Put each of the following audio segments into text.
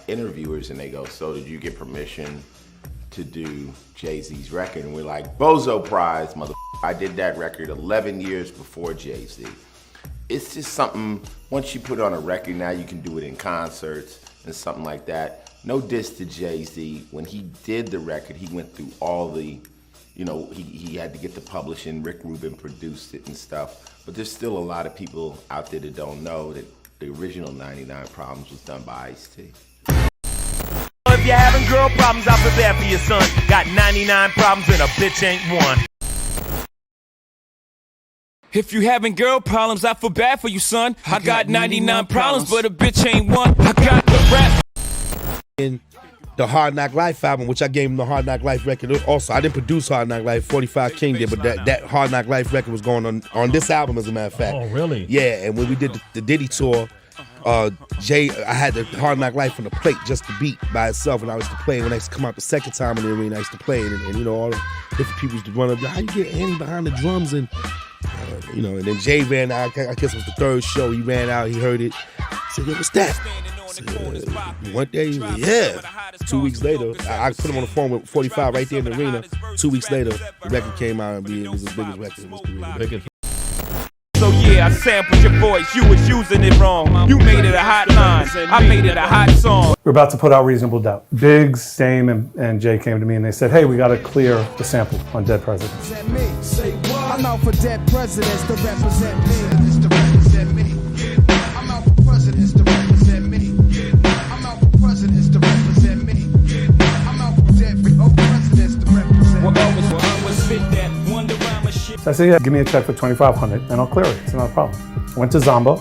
interviewers and they go, so did you get permission to do Jay-Z's record? And we're like, Bozo Prize, mother. I did that record 11 years before Jay-Z. It's just something, once you put on a record, now you can do it in concerts and something like that. No diss to Jay-Z. When he did the record, he went through all the, you know, he had to get the publishing. Rick Rubin produced it and stuff. But there's still a lot of people out there that don't know that the original 99 Problems was done by Ice-T. If you're having girl problems, I feel bad for your son. Got 99 problems and a bitch ain't one. If you having girl problems, I feel bad for you, son. I got 99 problems, but a bitch ain't one. I got the rap. In the Hard Knock Life album, which I gave him the Hard Knock Life record. Also, I didn't produce Hard Knock Life, 45 King did, but that Hard Knock Life record was going on this album, as a matter of fact. Oh, really? Yeah, and when we did the Diddy tour, Jay, I had the Hard Knock Life on the plate just to beat by itself, and I used to play it. When I used to come out the second time in the arena, I used to play it, and you know, all the different people used to run up, how you get Annie behind the drums? And you know, and then Jay ran out, I guess it was the third show, he ran out, he heard it, he said, yo, what's that? One day, yeah. 2 weeks later, I put him on the phone with 45 right there in the arena. 2 weeks later, the record came out and it was his biggest record in his career. So yeah, I sampled your voice, you was using it wrong. You made it a hot line, I made it a hot song. We're about to put out Reasonable Doubt. Biggs, Dame, and Jay came to me and they said, hey, we got to clear the sample on Dead Presidents. I'm out for dead presidents to represent me. I'm out for presidents to represent me. I'm out for presidents to represent me. I'm out for dead presidents to represent me. So I said, yeah, give me a check for $2,500 and I'll clear it. It's not a problem. I went to Zomba.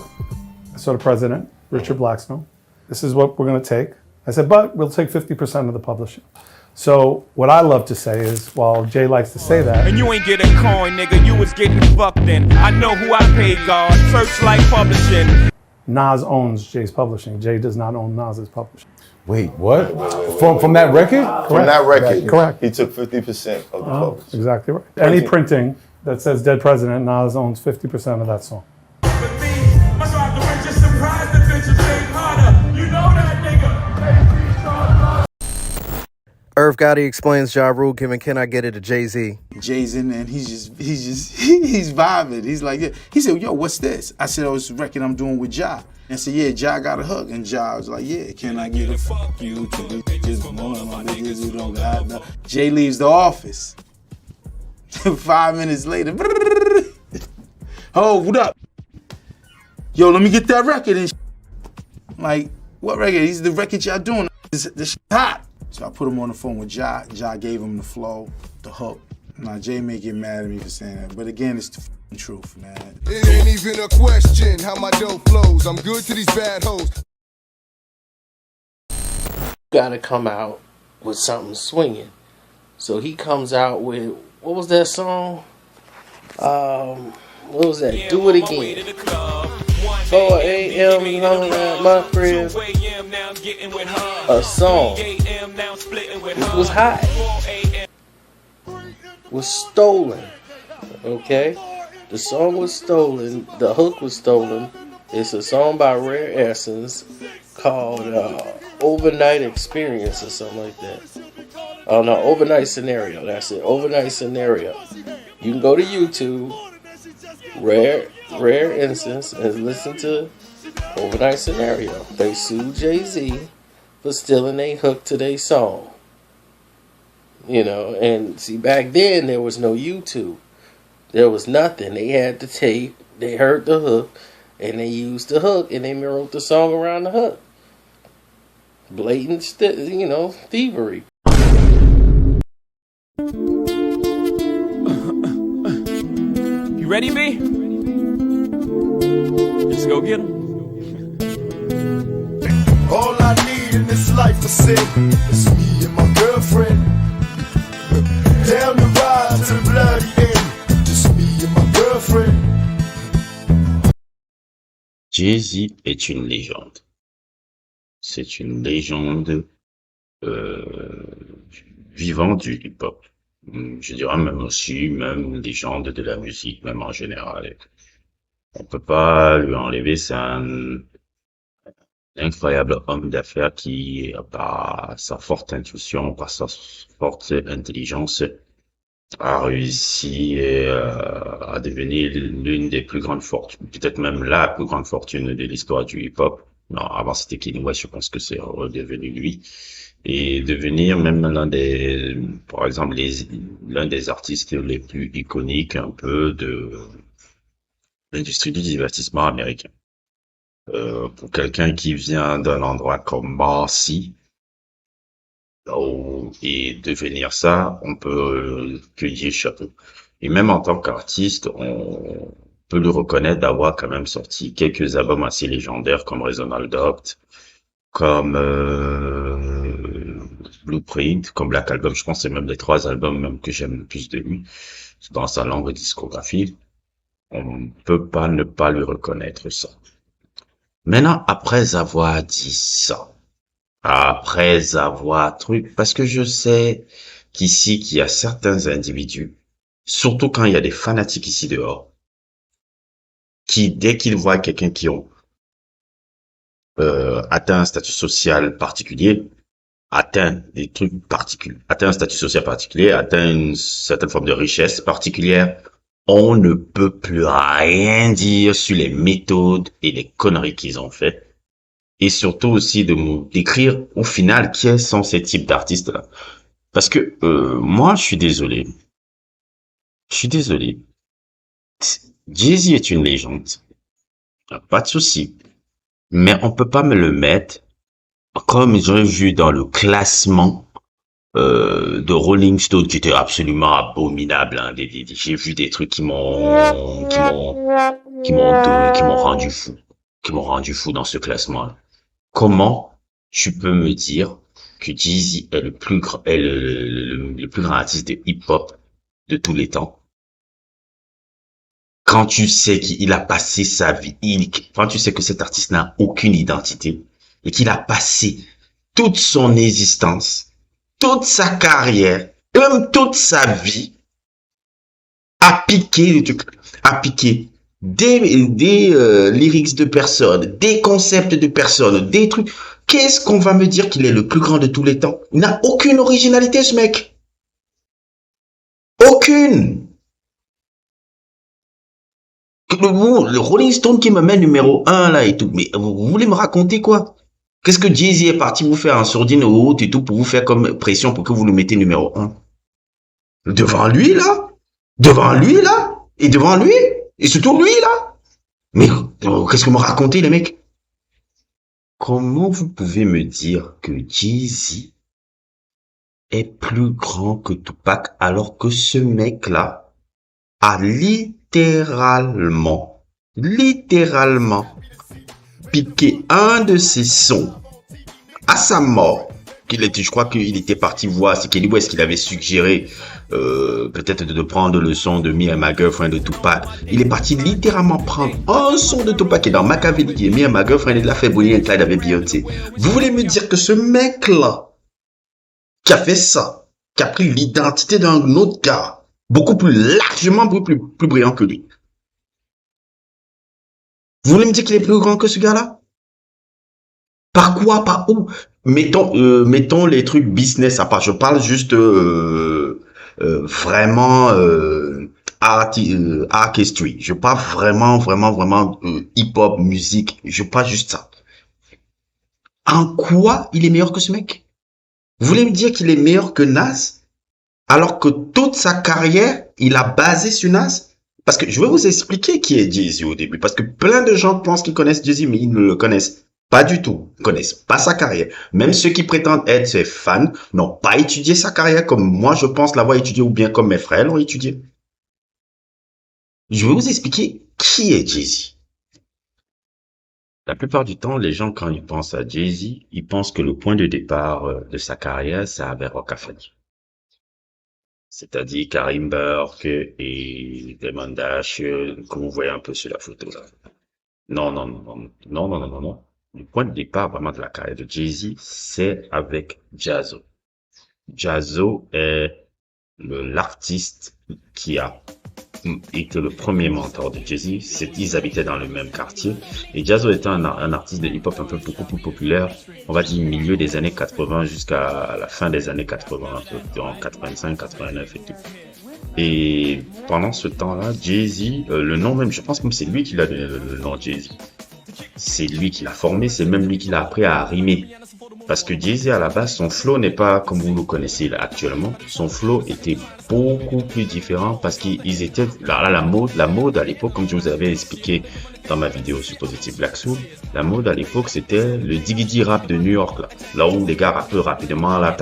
I saw the president, Richard Blackstone. This is what we're going to take. I said, but we'll take 50% of the publishing. So what I love to say is, while Jay likes to say that, and you ain't getting coin, nigga, you was getting fucked in. I know who I paid, God. Searchlight Publishing. Nas owns Jay's publishing. Jay does not own Nas's publishing. Wait, what? From that record? Correct. From that record, correct. He took 50% of the publishing. Exactly right. Any printing that says Dead President, Nas owns 50% of that song. Irv Gotti explains Ja Rule giving Can I Get It to Jay-Z. Jay's in there and he's vibing. He's like, yeah. He said, yo, what's this? I said, oh, it's a record I'm doing with Ja. And I said, yeah, Ja got a hook. And Ja was like, yeah, can I get a fuck you to the bitches, my niggas who don't got no. Jay leaves the office. 5 minutes later, oh, what up? Yo, let me get that record. And I'm like, what record? He's the record y'all doing. This shit hot. So I put him on the phone with Ja. Ja gave him the flow, the hook. Now, Jay may get mad at me for saying that, but again, it's the truth, man. It ain't even a question how my dough flows. I'm good to these bad hoes. Gotta come out with something swinging. So he comes out with, what was that song? What was that? Do It Again. 4 a.m. long at my crib. A song. It was hot. Was stolen. Okay? The song was stolen. The hook was stolen. It's a song by Rare Essence called Overnight Experience or something like that. Oh no, Overnight Scenario. That's it. Overnight Scenario. You can go to YouTube, Rare Essence, and listen to Overnight Scenario. They sued Jay-Z for stealing a hook to their song. You know, and see, back then there was no YouTube. There was nothing. They had the tape, they heard the hook, and they used the hook, and they wrote the song around the hook. Blatant, thievery. You ready, B? Let's go get him. All I need in this life to say is me and my girlfriend. Down the ride to the bloody end. Just me and my girlfriend. Jay-Z est une légende. C'est une légende vivante du hip-hop. Je dirais même aussi, même légende de la musique, même en général. On peut pas lui enlever Incroyable homme d'affaires qui, par sa forte intuition, par sa forte intelligence, a réussi à devenir l'une des plus grandes fortunes, peut-être même la plus grande fortune de l'histoire du hip-hop. Non, avant c'était Kanye West, je pense que c'est redevenu lui. Et devenir même par exemple, l'un des artistes les plus iconiques un peu de l'industrie du divertissement américain. Pour quelqu'un qui vient d'un endroit comme Marcy, et devenir ça, on peut que dire chapeau. Et même en tant qu'artiste, on peut le reconnaître d'avoir quand même sorti quelques albums assez légendaires comme Reasonable Doubt, comme Blueprint, comme Black Album. Je pense que c'est même les 3 albums même que j'aime le plus de lui dans sa longue discographie. On ne peut pas ne pas lui reconnaître ça. Maintenant, après avoir dit ça, après avoir parce que je sais qu'ici, qu'il y a certains individus, surtout quand il y a des fanatiques ici dehors, qui, dès qu'ils voient quelqu'un qui ont atteint un statut social particulier, atteint des trucs particuliers, atteint un statut social particulier, atteint une certaine forme de richesse particulière, on ne peut plus rien dire sur les méthodes et les conneries qu'ils ont fait. Et surtout aussi de nous décrire au final qui sont ces types d'artistes-là. Parce que moi, je suis désolé. Jay-Z est une légende. Pas de souci. Mais on peut pas me le mettre comme j'ai vu dans le classement de Rolling Stone qui était absolument abominable. Hein. J'ai vu des trucs qui m'ont rendu fou. Qui m'ont rendu fou dans ce classement-là. Comment tu peux me dire que Jay-Z est le plus grand artiste de hip-hop de tous les temps? Quand tu sais qu'il a passé sa vie, quand tu sais que cet artiste n'a aucune identité et qu'il a passé toute son existence, toute sa carrière, même toute sa vie à piquer des lyrics de personnes, des concepts de personnes, des trucs. Qu'est-ce qu'on va me dire qu'il est le plus grand de tous les temps? Il n'a aucune originalité, ce mec. Aucune. Le Rolling Stone qui me met numéro 1 là et tout. Mais vous voulez me raconter quoi? Qu'est-ce que Jay-Z est parti vous faire en sourdine haute et tout pour vous faire comme pression pour que vous le mettez numéro 1? Devant lui là? Et devant lui? Et surtout lui, là. Mais qu'est-ce que me racontez, les mecs? Comment vous pouvez me dire que Jay-Z est plus grand que Tupac alors que ce mec-là a littéralement piqué un de ses sons à sa mort? Je crois qu'il était parti voir, c'est Kanye West qu'il avait suggéré peut-être de prendre le son de Me and My Girlfriend de Tupac. Il est parti littéralement prendre un son de Tupac qui est dans Machiavelli, qui est Me and My Girlfriend, et il l'a fait Bonnie and Clyde avec Beyoncé. Vous voulez me dire que ce mec-là, qui a fait ça, qui a pris l'identité d'un autre gars, beaucoup plus largement plus brillant que lui, vous voulez me dire qu'il est plus grand que ce gars-là? Par quoi? Par où? Mettons les trucs business à part. Je parle juste vraiment artistry. Je parle vraiment hip-hop, musique. Je parle juste ça. En quoi il est meilleur que ce mec? Vous voulez me dire qu'il est meilleur que Nas? Alors que toute sa carrière, il a basé sur Nas? Parce que je vais vous expliquer qui est Jay-Z au début. Parce que plein de gens pensent qu'ils connaissent Jay-Z, mais ils ne le connaissent pas du tout. Ils connaissent pas sa carrière. Même ceux qui prétendent être ses fans n'ont pas étudié sa carrière comme moi je pense l'avoir étudié ou bien comme mes frères l'ont étudié. Je vais vous expliquer qui est Jay-Z. La plupart du temps, les gens, quand ils pensent à Jay-Z, ils pensent que le point de départ de sa carrière, c'est avec Rockefeller. C'est-à-dire Karim Burke et Damon Dash, que vous voyez un peu sur la photo là. Non. Le point de départ vraiment de la carrière de Jay-Z, c'est avec Jaz-O. Jaz-O est l'artiste qui a était le premier mentor de Jay-Z. Ils habitaient dans le même quartier. Et Jaz-O était un artiste de hip-hop un peu beaucoup plus populaire, on va dire milieu des années 80 jusqu'à la fin des années 80, un peu, en 85, 89 et tout. Et pendant ce temps-là, Jay-Z, le nom même, je pense même c'est lui qui l'a donné le nom Jay-Z. C'est lui qui l'a formé, c'est même lui qui l'a appris à rimer. Parce que Jay-Z, à la base, son flow n'est pas comme vous le connaissez là, actuellement. Son flow était beaucoup plus différent parce qu'ils étaient, la mode à l'époque, comme je vous avais expliqué dans ma vidéo sur Positive Black Soul, la mode à l'époque, c'était le diggity rap de New York, là où les gars rappent rapidement, là,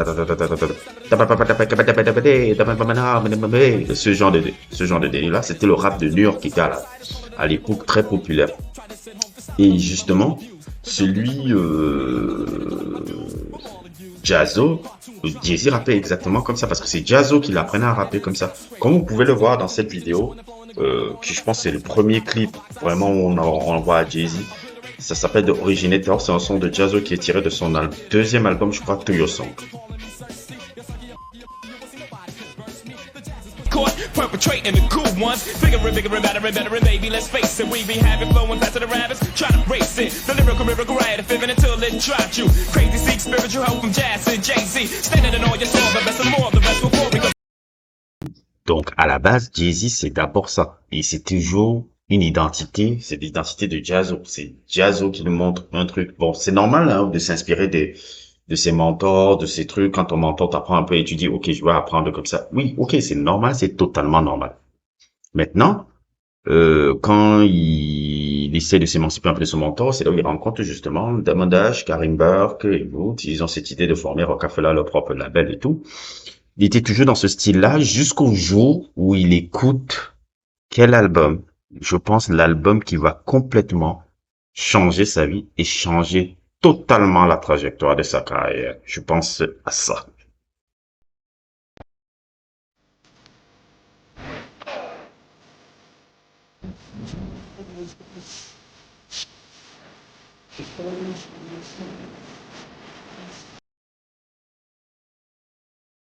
ce genre de délire là, c'était le rap de New York qui était à l'époque très populaire. Et justement, celui Jaz-O, Jay-Z rappait exactement comme ça parce que c'est Jaz-O qui l'apprenait à rapper comme ça. Comme vous pouvez le voir dans cette vidéo, qui je pense c'est le premier clip vraiment où on voit Jay-Z. Ça s'appelle The Originator, c'est un son de Jaz-O qui est tiré de son deuxième album, je crois, To Your Song. Perpetrating the cool ones, bigger and better, baby, let's face it, we be having flowing past the rabbits, trying to race it, the lyrical writer, fivin' until it dropped you, crazy seek spiritual help from Jazz and Jay-Z, standing in all your soul, the best and more, the best before we go. Donc, à la base, Jay-Z, c'est d'abord ça. Et c'est toujours une identité, c'est l'identité de Jaz-O. C'est Jaz-O qui nous montre un truc. Bon, c'est normal, hein, de s'inspirer de ses mentors, de ces trucs. Quand ton mentor t'apprend un peu et tu dis, ok, je vais apprendre comme ça. Oui, ok, c'est normal, c'est totalement normal. Maintenant, quand il essaie de s'émanciper un peu de son mentor, c'est là où il rencontre justement Damon Dash, Karim Burke et d'autres. Ils ont cette idée de former Rockefeller, leur propre label et tout. Il était toujours dans ce style-là jusqu'au jour où il écoute quel album? Je pense l'album qui va complètement changer sa vie et changer totalement la trajectoire de sa carrière. Je pense à ça.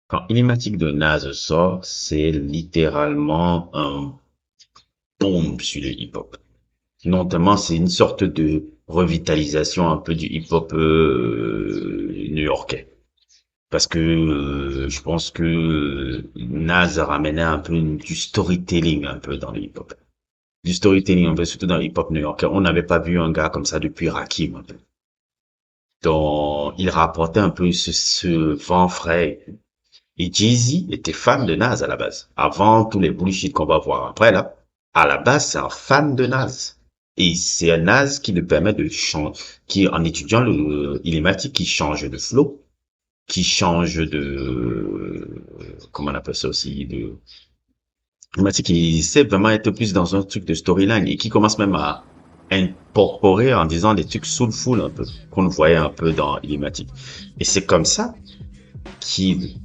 Quand Ilmatic de Nas sort, c'est littéralement un bombe sur le hip-hop. Notamment, c'est une sorte de revitalisation un peu du hip-hop new-yorkais. Parce que je pense que Nas a ramené un peu du storytelling un peu dans le hip-hop. Du storytelling un peu, surtout dans le hip-hop new-yorkais. On n'avait pas vu un gars comme ça depuis Rakim un peu. Donc, il rapportait un peu ce vent frais. Et Jay-Z était fan de Nas à la base. Avant tous les bullshit qu'on va voir après là. À la base, c'est un fan de Nas. Et c'est un Nas qui le permet de changer, qui, en étudiant le Ilmatic, qui change de flow, qui change de, comment on appelle ça aussi, de, Ilmatic, qui sait vraiment être plus dans un truc de storyline et qui commence même à incorporer en disant des trucs soulful un peu, qu'on voyait un peu dans Ilmatic. Et c'est comme ça qu'il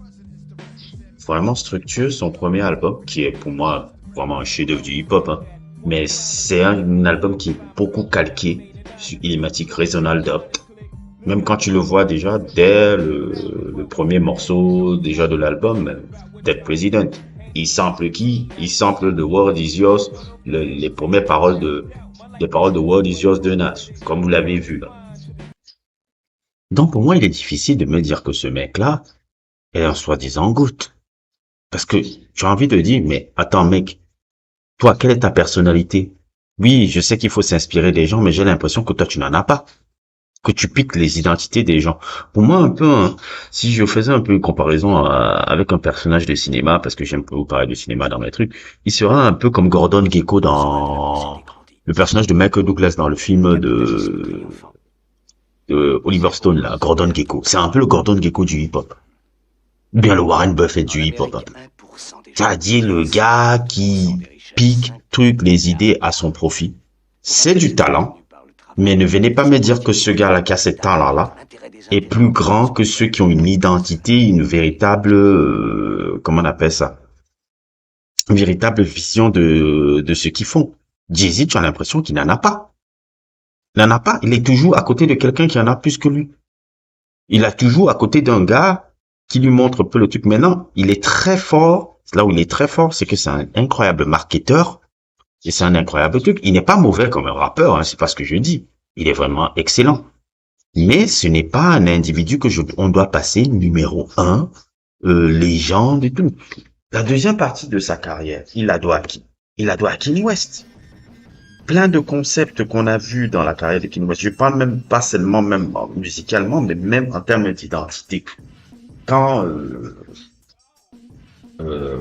vraiment structure son premier album, qui est pour moi vraiment un chef-d'œuvre du hip-hop, hein. Mais c'est un album qui est beaucoup calqué sur Ilmatic, Reasonable Doubt. Même quand tu le vois déjà dès le premier morceau déjà de l'album, Dead President, il sample qui? Il sample The World Is Yours, les premières paroles de World Is Yours de Nas, comme vous l'avez vu là. Donc pour moi, il est difficile de me dire que ce mec-là est un soi-disant goutte. Parce que tu as envie de dire, mais attends mec, toi, quelle est ta personnalité? Oui, je sais qu'il faut s'inspirer des gens, mais j'ai l'impression que toi, tu n'en as pas. Que tu piques les identités des gens. Pour moi, un peu, hein, si je faisais un peu une comparaison avec un personnage de cinéma, parce que j'aime beaucoup parler de cinéma dans mes trucs, il sera un peu comme Gordon Gekko dans le personnage de Michael Douglas dans le film de Oliver Stone, là, Gordon Gekko. C'est un peu le Gordon Gekko du hip-hop. Bien le Warren Buffett du hip-hop. C'est-à-dire le gars qui pique les idées à son profit. C'est du talent, mais ne venez pas me dire que ce gars-là qui a ce talent-là est plus grand que ceux qui ont une identité, une véritable, comment on appelle ça? Une véritable vision de ce qu'ils font. Jay-Z, tu as l'impression qu'il n'en a pas. Il n'en a pas. Il est toujours à côté de quelqu'un qui en a plus que lui. Il est toujours à côté d'un gars qui lui montre un peu le truc. Maintenant, il est très fort là où il est très fort, c'est que c'est un incroyable marketeur et c'est un incroyable truc. Il n'est pas mauvais comme un rappeur, hein, c'est pas ce que je dis. Il est vraiment excellent. Mais ce n'est pas un individu que on doit passer numéro 1, légende et tout. La deuxième partie de sa carrière, il la doit à qui? Il la doit à Kanye West. Plein de concepts qu'on a vus dans la carrière de Kanye West. Je parle même pas seulement même musicalement, mais même en termes d'identité. Quand,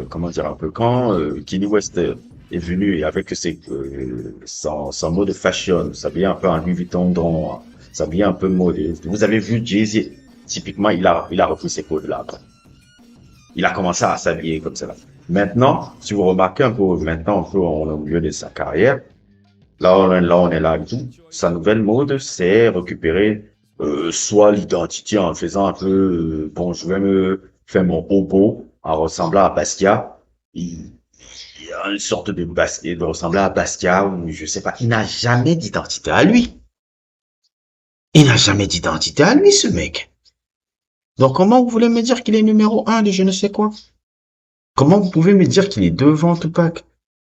comment dire un peu, quand Kanye West est venu et avec son mot de fashion, s'habiller un peu en Louis Vuitton, s'habiller un peu mode. Vous avez vu Jay-Z, typiquement, il a repris ces codes-là. Il a commencé à s'habiller comme ça. Maintenant, si vous remarquez un peu, maintenant, un peu au milieu de sa carrière, là on est là et tout. Sa nouvelle mode, c'est récupérer soit l'identité en faisant un peu, bon, je vais me faire mon bobo en ressemblant à Basquiat. Il y a une sorte de ressembler à Basquiat ou je sais pas. Il n'a jamais d'identité à lui. Il n'a jamais d'identité à lui, ce mec. Donc comment vous voulez me dire qu'il est numéro 1 de je ne sais quoi? Comment vous pouvez me dire qu'il est devant Tupac?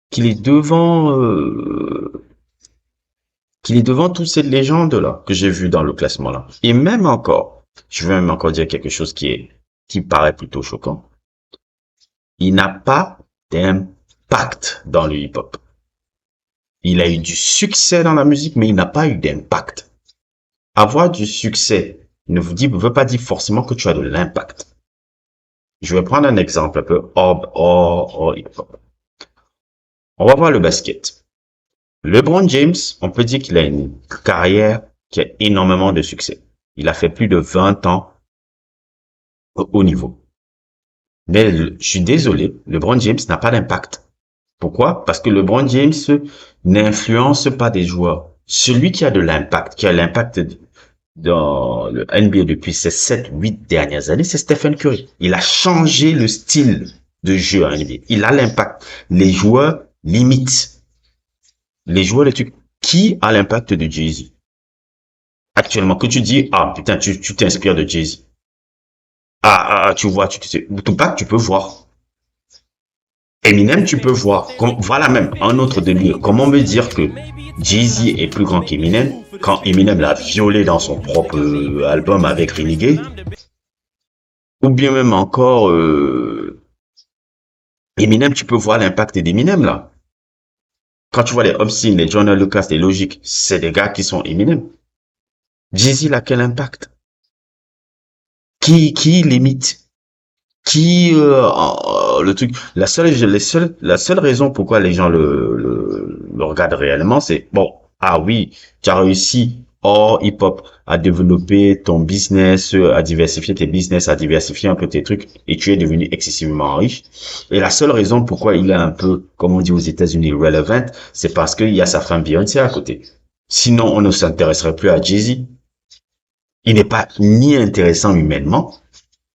Qu'il est devant toutes ces légendes-là que j'ai vues dans le classement-là. Et même encore, je vais même encore dire quelque chose qui paraît plutôt choquant. Il n'a pas d'impact dans le hip-hop. Il a eu du succès dans la musique, mais il n'a pas eu d'impact. Avoir du succès ne veut pas dire forcément que tu as de l'impact. Je vais prendre un exemple un peu hors hip-hop. On va voir le basket. LeBron James, on peut dire qu'il a une carrière qui a énormément de succès. Il a fait plus de 20 ans au haut niveau. Mais je suis désolé, LeBron James n'a pas d'impact. Pourquoi? Parce que LeBron James n'influence pas des joueurs. Celui qui a de l'impact, qui a l'impact dans le NBA depuis ces 7-8 dernières années, c'est Stephen Curry. Il a changé le style de jeu à NBA. Il a l'impact. Les joueurs limitent. Les joueurs, les trucs. Qui a l'impact de Jay-Z? Actuellement, que tu dis, ah, putain, tu t'inspires de Jay-Z. Tu vois, Tupac, tu peux voir. Eminem, tu peux voir. Voilà même un autre délire. Comment me dire que Jay-Z est plus grand qu'Eminem quand Eminem l'a violé dans son propre album avec Renegade? Ou bien même encore, Eminem, tu peux voir l'impact d'Eminem là. Quand tu vois les Obscene, les Joyner Lucas, les Logic, c'est des gars qui sont Eminem. Jay-Z, il a quel impact? Qui limite? Qui le truc, la seule raison pourquoi les gens le regardent réellement, c'est bon, ah oui, tu as réussi hors hip-hop à développer ton business, à diversifier tes business, à diversifier un peu tes trucs, et tu es devenu excessivement riche. Et la seule raison pourquoi il est un peu, comme on dit aux États-Unis, relevant, c'est parce qu'il y a sa femme Beyoncé à côté. Sinon, on ne s'intéresserait plus à Jay-Z. Il n'est pas ni intéressant humainement,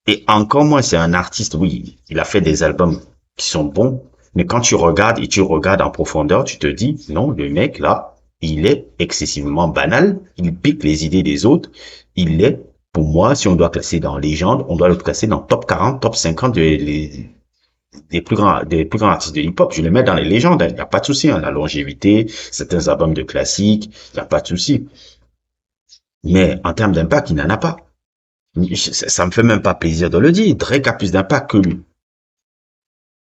et encore moins, c'est un artiste, oui, il a fait des albums qui sont bons, mais quand tu regardes et tu regardes en profondeur, tu te dis, non, le mec, là, il est excessivement banal, il pique les idées des autres, il est, pour moi, si on doit classer dans légende, on doit le classer dans top 40, top 50 des plus grands artistes de hip-hop. Je les mets dans les légendes, il n'y a pas de souci, hein, la longévité, certains albums de classiques, il n'y a pas de souci. Mais en termes d'impact, il n'en a pas. Ça me fait même pas plaisir de le dire. Drake a plus d'impact que lui.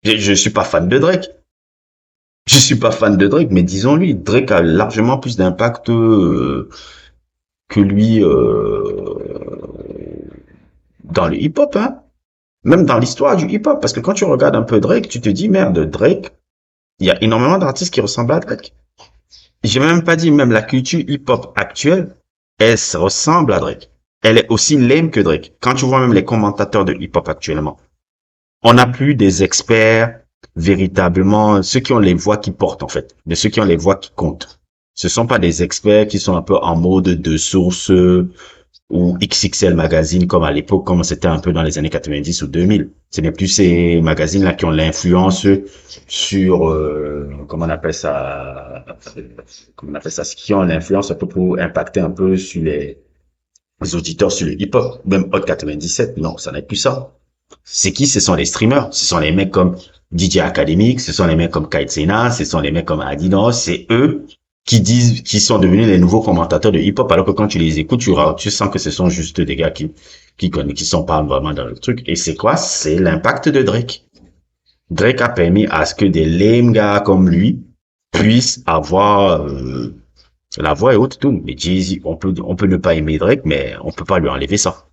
Je suis pas fan de Drake. Je suis pas fan de Drake, mais disons-lui, Drake a largement plus d'impact que lui dans le hip-hop, hein. Même dans l'histoire du hip-hop, parce que quand tu regardes un peu Drake, tu te dis merde, Drake, il y a énormément d'artistes qui ressemblent à Drake. J'ai même pas dit même la culture hip-hop actuelle, elle se ressemble à Drake. Elle est aussi lame que Drake. Quand tu vois même les commentateurs de hip-hop actuellement, on n'a plus des experts véritablement, ceux qui ont les voix qui portent en fait, mais ceux qui ont les voix qui comptent. Ce sont pas des experts qui sont un peu en mode de source ou XXL magazine comme à l'époque, comme c'était un peu dans les années 90 ou 2000. Ce n'est plus ces magazines-là qui ont l'influence sur, comment on appelle ça, qui ont l'influence un peu pour impacter un peu sur les auditeurs sur le hip-hop, même Hot 97, non, ça n'est plus ça. C'est qui? Ce sont les streamers, ce sont les mecs comme DJ Academic, ce sont les mecs comme Kite Sena, ce sont les mecs comme Adidas, c'est eux qui sont devenus les nouveaux commentateurs de hip-hop, alors que quand tu les écoutes, tu sens que ce sont juste des gars qui connaissent, qui sont pas vraiment dans le truc. Et c'est quoi? C'est l'impact de Drake. Drake a permis à ce que des lame gars comme lui puissent avoir la voix et autres tout. Mais Jay-Z, on peut ne pas aimer Drake, mais on peut pas lui enlever ça.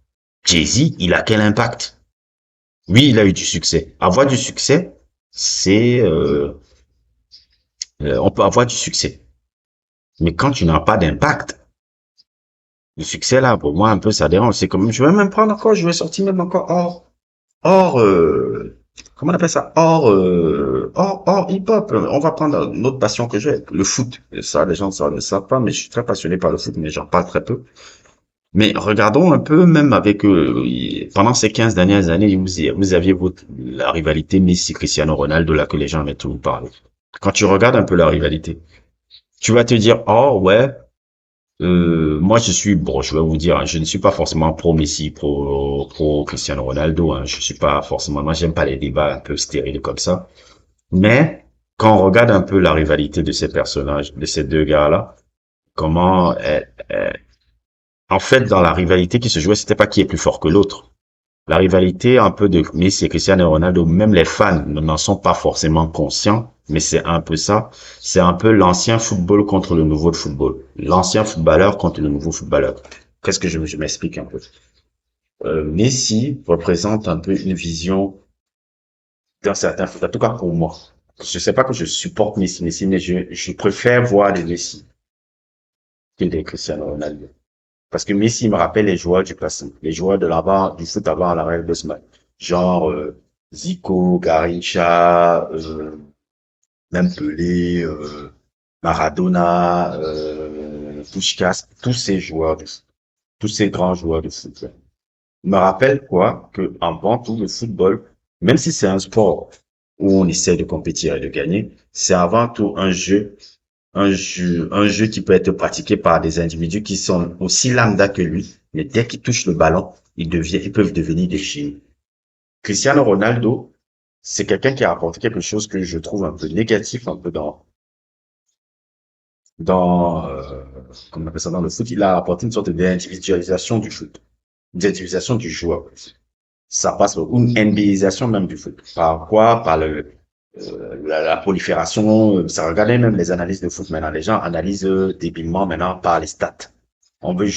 Jay-Z, il a quel impact? Oui, il a eu du succès. Avoir du succès, c'est on peut avoir du succès. Mais quand tu n'as pas d'impact, le succès là, pour moi, un peu, ça dérange. C'est comme, je vais même prendre encore, je vais sortir même encore comment on appelle ça? Hors hip-hop. On va prendre une autre passion que j'ai, le foot. Et ça, les gens ne le savent pas, mais je suis très passionné par le foot, mais j'en parle très peu. Mais regardons un peu, même avec pendant ces 15 dernières années, vous aviez la rivalité Messi-Cristiano Ronaldo là que les gens avaient tout parlé. Quand tu regardes un peu la rivalité, tu vas te dire, oh ouais, moi je vais vous dire, hein, je ne suis pas forcément pro Messi, pro Cristiano Ronaldo, hein, je suis pas forcément, moi j'aime pas les débats un peu stériles comme ça. Mais quand on regarde un peu la rivalité de ces personnages, de ces deux gars-là, comment en fait, dans la rivalité qui se jouait, c'était pas qui est plus fort que l'autre. La rivalité un peu de Messi et Cristiano Ronaldo, même les fans n'en sont pas forcément conscients, mais c'est un peu ça. C'est un peu l'ancien football contre le nouveau football. L'ancien footballeur contre le nouveau footballeur. Qu'est-ce que je m'explique un peu. Messi représente un peu une vision d'un certain foot, en tout cas pour moi. Je sais pas que je supporte Messi, mais je préfère voir des Messi que des Cristiano Ronaldo. Parce que Messi me rappelle les joueurs du passé, les joueurs de l'avant, du foot avant la Real de Smack. Genre, Zico, Garrincha, même Pelé, Maradona, Puskás, tous ces joueurs de foot, tous ces grands joueurs de foot. Il me rappelle quoi? Que, avant tout, le football, même si c'est un sport où on essaie de compétir et de gagner, c'est avant tout un jeu qui peut être pratiqué par des individus qui sont aussi lambda que lui, mais dès qu'ils touchent le ballon, ils peuvent devenir des chiens. Cristiano Ronaldo, c'est quelqu'un qui a apporté quelque chose que je trouve un peu négatif, un peu comment on appelle ça dans le foot. Il a apporté une sorte d'individualisation du foot, d'individualisation du joueur. Ça passe par une NBAisation même du foot. Par quoi? Par la prolifération, ça regardait même les analyses de foot maintenant. Les gens analysent débilement maintenant par les stats. On veut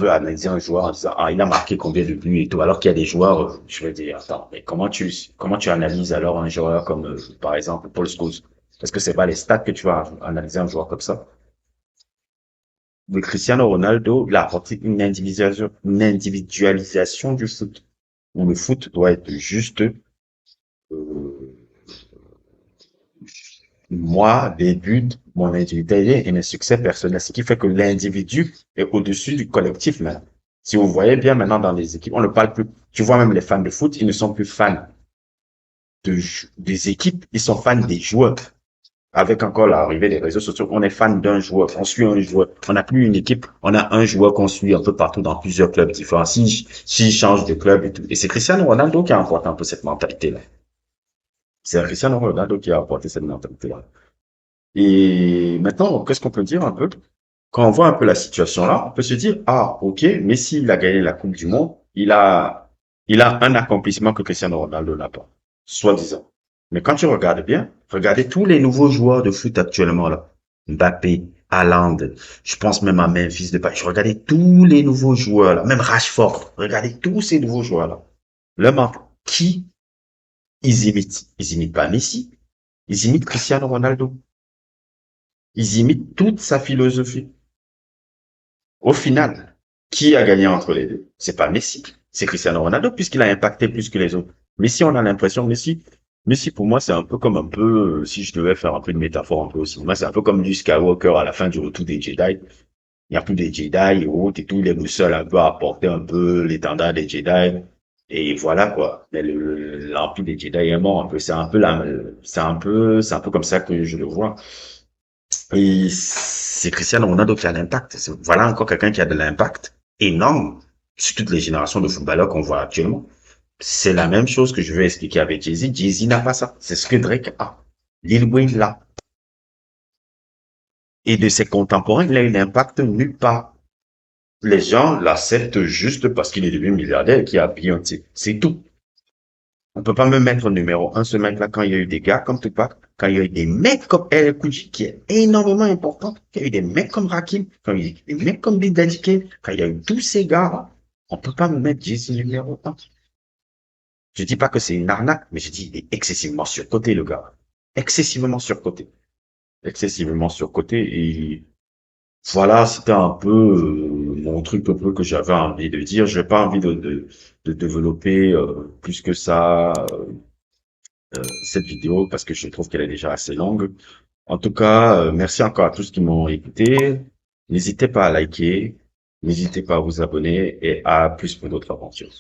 analyser un joueur en disant, ah, il a marqué combien de buts et tout. Alors qu'il y a des joueurs, je vais dire, attends, mais comment tu analyses alors un joueur comme, par exemple, Paul Scholes? Est-ce que c'est pas les stats que tu vas analyser un joueur comme ça? Le Cristiano Ronaldo, il a apporté une individualisation du foot. Où le foot doit être juste, moi, les buts, mon individualité et mes succès personnels. Ce qui fait que l'individu est au-dessus du collectif, maintenant. Si vous voyez bien maintenant dans les équipes, on ne parle plus, tu vois même les fans de foot, ils ne sont plus fans des équipes, ils sont fans des joueurs. Avec encore l'arrivée des réseaux sociaux, on est fan d'un joueur, on suit un joueur. On n'a plus une équipe, on a un joueur qu'on suit un peu partout dans plusieurs clubs différents. S'il change de club et tout. Et c'est Cristiano Ronaldo qui a apporté un peu cette mentalité-là. C'est Cristiano Ronaldo qui a apporté cette mentalité-là. Et maintenant, qu'est-ce qu'on peut dire un peu? Quand on voit un peu la situation là, on peut se dire, ah, ok, Messi, il a gagné la Coupe du Monde, il a un accomplissement que Cristiano Ronaldo n'a pas. Soi-disant. Mais quand tu regardes bien, regardez tous les nouveaux joueurs de foot actuellement là. Mbappé, Haaland, je pense même à Memphis Depay. Je regardais tous les nouveaux joueurs là, même Rashford. Regardez tous ces nouveaux joueurs là. Le manque, qui ils imitent? Ils imitent pas Messi. Ils imitent Cristiano Ronaldo. Ils imitent toute sa philosophie. Au final, qui a gagné entre les deux? C'est pas Messi, c'est Cristiano Ronaldo puisqu'il a impacté plus que les autres. Messi, on a l'impression, Messi pour moi, c'est un peu comme si je devais faire un peu de métaphore un peu aussi. Moi, c'est un peu comme Luke Skywalker à la fin du retour des Jedi. Il n'y a plus des Jedi et autres et tout. Il est le seul un peu à porter un peu l'étendard des Jedi. Et voilà, quoi. Mais l'empire des Jedi est mort un peu. C'est un peu comme ça que je le vois. Et c'est Cristiano Ronaldo qui a l'impact. Voilà encore quelqu'un qui a de l'impact énorme sur toutes les générations de footballeurs qu'on voit actuellement. C'est la même chose que je veux expliquer avec Jay-Z. Jay-Z n'a pas ça. C'est ce que Drake a. Lil Wayne l'a. Et de ses contemporains, il a un impact nulle part. Les gens l'acceptent juste parce qu'il est devenu milliardaire et qu'il a Beyoncé. C'est tout. On peut pas me mettre numéro 1 ce mec-là quand il y a eu des gars comme Tupac, quand il y a eu des mecs comme LL Cool J qui est énormément important, quand il y a eu des mecs comme Rakim, quand il y a eu des mecs comme Big Daddy Kane, quand il y a eu tous ces gars, on peut pas me mettre Jay-Z numéro 1. Je dis pas que c'est une arnaque, mais je dis il est excessivement surcoté, le gars. Excessivement surcoté. Excessivement surcoté et voilà, c'était un peu mon truc un peu que j'avais envie de dire. J'ai pas envie de développer plus que ça cette vidéo parce que je trouve qu'elle est déjà assez longue. En tout cas, merci encore à tous qui m'ont écouté. N'hésitez pas à liker, n'hésitez pas à vous abonner et à plus pour d'autres aventures.